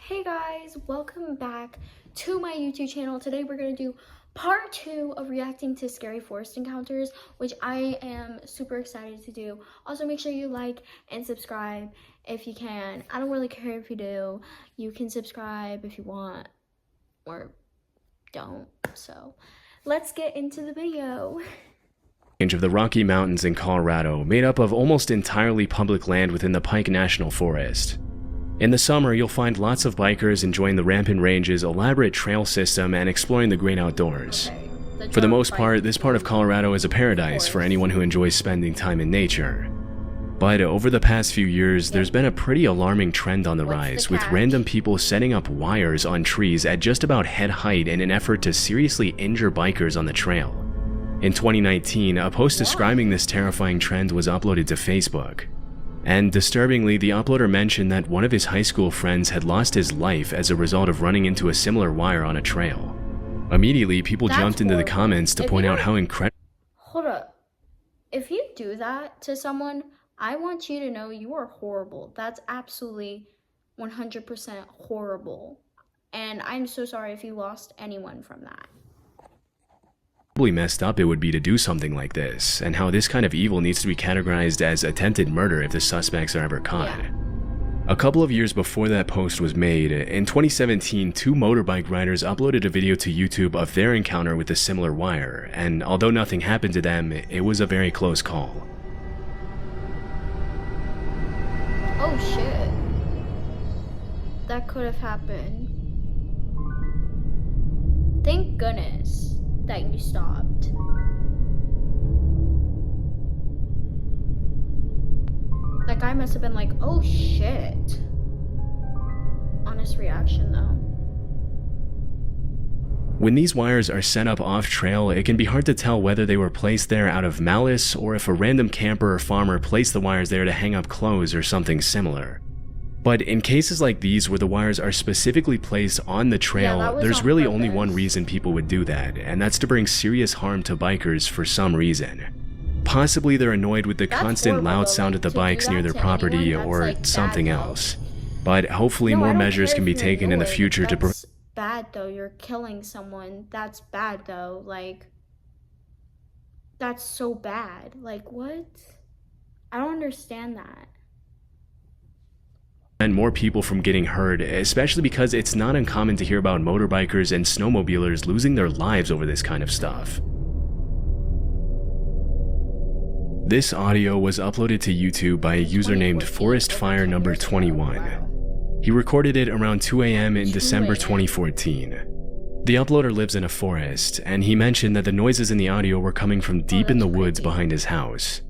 Hey guys, welcome back to my YouTube channel. Today we're going to do part 2 of reacting to scary forest encounters, which I am super excited to do. Also, make sure you like and subscribe if you can. I don't really care if you do. You can subscribe if you want or don't. So let's get into the video. Range of the Rocky Mountains in Colorado, made up of almost entirely public land within the Pike National Forest. In the summer, you'll find lots of bikers enjoying the rampant range's elaborate trail system and exploring the great outdoors. For the most part, this part of Colorado is a paradise for anyone who enjoys spending time in nature. But over the past few years, there's been a pretty alarming trend on the rise, with random people setting up wires on trees at just about head height in an effort to seriously injure bikers on the trail. In 2019, a post describing this terrifying trend was uploaded to Facebook. And disturbingly, the uploader mentioned that one of his high school friends had lost his life as a result of running into a similar wire on a trail. Immediately, people jumped into the comments to point out how incredible— Hold up. If you do that to someone, I want you to know you are horrible. That's absolutely 100% horrible. And I'm so sorry if you lost anyone from that. messed up it would be to do something like this, and how this kind of evil needs to be categorized as attempted murder if the suspects are ever caught. Yeah. A couple of years before that post was made, in 2017, two motorbike riders uploaded a video to YouTube of their encounter with a similar wire, and although nothing happened to them, it was a very close call. Oh shit. That could have happened. Thank goodness that you stopped. That guy must have been like, oh shit. Honest reaction though. When these wires are set up off-trail, it can be hard to tell whether they were placed there out of malice or if a random camper or farmer placed the wires there to hang up clothes or something similar. But in cases like these where the wires are specifically placed on the trail, there's really only one reason people would do that, and that's to bring serious harm to bikers for some reason. Possibly they're annoyed with the constant loud sound of the bikes near their property or something else. But hopefully more measures can be taken in the future to prevent— That's bad though, you're killing someone. That's bad though, like, that's so bad. Like, what? I don't understand that. And more people from getting hurt, especially because it's not uncommon to hear about motorbikers and snowmobilers losing their lives over this kind of stuff. This audio was uploaded to YouTube by a user named ForestFire21. He recorded it around 2 a.m. in December 2014. The uploader lives in a forest, and he mentioned that the noises in the audio were coming from deep in the woods behind his house.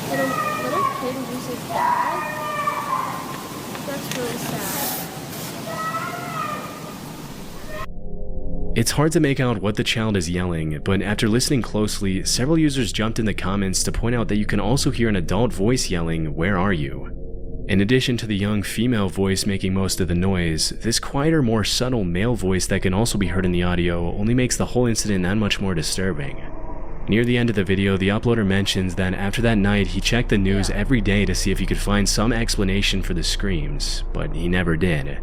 Little kid loses dad? That's really sad. It's hard to make out what the child is yelling, but after listening closely, several users jumped in the comments to point out that you can also hear an adult voice yelling, "Where are you?" In addition to the young female voice making most of the noise, this quieter, more subtle male voice that can also be heard in the audio only makes the whole incident that much more disturbing. Near the end of the video, the uploader mentions that after that night, he checked the news every day to see if he could find some explanation for the screams, but he never did.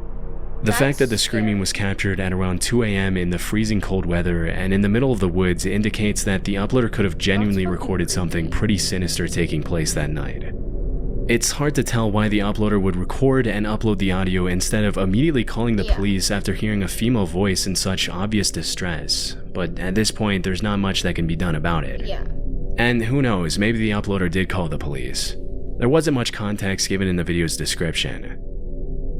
The fact that the screaming was captured at around 2 a.m. in the freezing cold weather and in the middle of the woods indicates that the uploader could have genuinely recorded something pretty sinister taking place that night. It's hard to tell why the uploader would record and upload the audio instead of immediately calling the police after hearing a female voice in such obvious distress, but at this point there's not much that can be done about it. And who knows, maybe the uploader did call the police. There wasn't much context given in the video's description.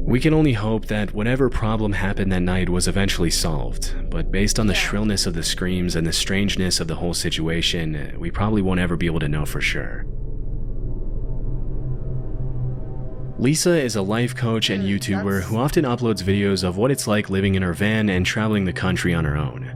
We can only hope that whatever problem happened that night was eventually solved, but based on the shrillness of the screams and the strangeness of the whole situation, we probably won't ever be able to know for sure. Lisa is a life coach and YouTuber who often uploads videos of what it's like living in her van and traveling the country on her own.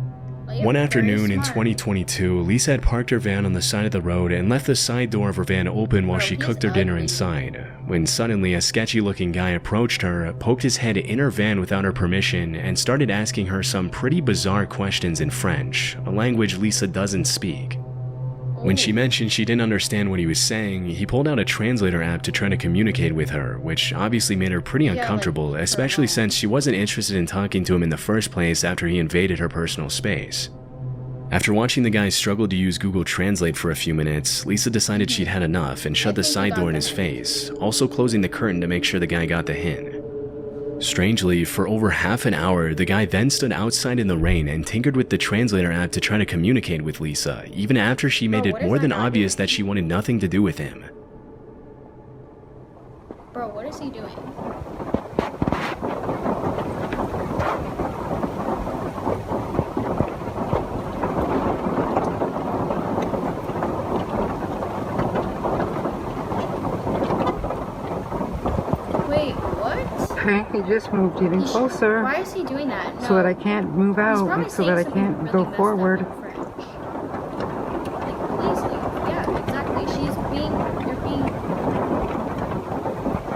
One Very afternoon in smart. 2022, Lisa had parked her van on the side of the road and left the side door of her van open while Bro, she he's cooked her dinner ugly. inside, when suddenly a sketchy-looking guy approached her, poked his head in her van without her permission, and started asking her some pretty bizarre questions in French, a language Lisa doesn't speak. When she mentioned she didn't understand what he was saying, he pulled out a translator app to try to communicate with her, which obviously made her pretty uncomfortable, especially since she wasn't interested in talking to him in the first place after he invaded her personal space. After watching the guy struggle to use Google Translate for a few minutes, Lisa decided she'd had enough and shut the side door in his face, also closing the curtain to make sure the guy got the hint. Strangely, for over half an hour, the guy then stood outside in the rain and tinkered with the translator app to try to communicate with Lisa, even after she made it more than obvious that she wanted nothing to do with him. Bro, what is he doing? Wait, what? Okay, he just moved even closer Why is he doing that? No. so that I can't move He's out probably and so that I saying can't something go really messed up forward. in French. Like, please leave. Yeah, exactly. You're being,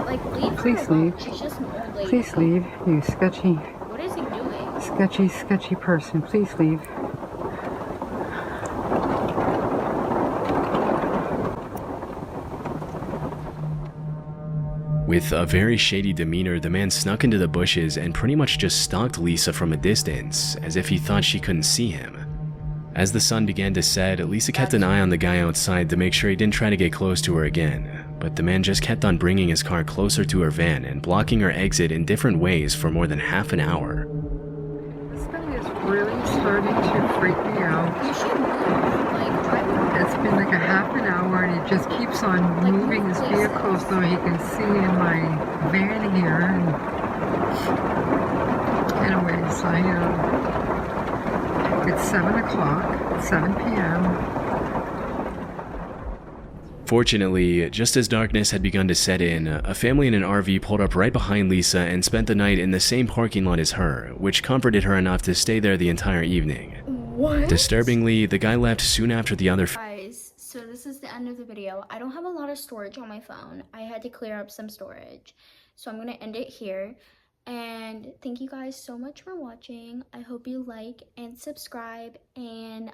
like, leave her Please alone. leave. She's just an old lady. Please leave, you sketchy, What is he doing? sketchy person. Please leave. With a very shady demeanor, the man snuck into the bushes and pretty much just stalked Lisa from a distance, as if he thought she couldn't see him. As the sun began to set, Lisa kept an eye on the guy outside to make sure he didn't try to get close to her again, but the man just kept on bringing his car closer to her van and blocking her exit in different ways for more than half an hour. This guy is really starting to freak me out. You should move. Like, drive. It's been like a half an hour and he just keeps on moving his vehicle so he can see in my van here. And anyways, it's 7 o'clock, 7 p.m. Fortunately, just as darkness had begun to set in, a family in an RV pulled up right behind Lisa and spent the night in the same parking lot as her, which comforted her enough to stay there the entire evening. What? Disturbingly, the guy left soon after the other Guys, so this is the end of the video. I don't have a lot of storage on my phone. I had to clear up some storage. So I'm going to end it here. And thank you guys so much for watching. I hope you like and subscribe. And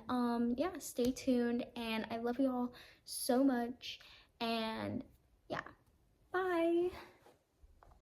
yeah, stay tuned. And I love you all so much. And yeah, bye.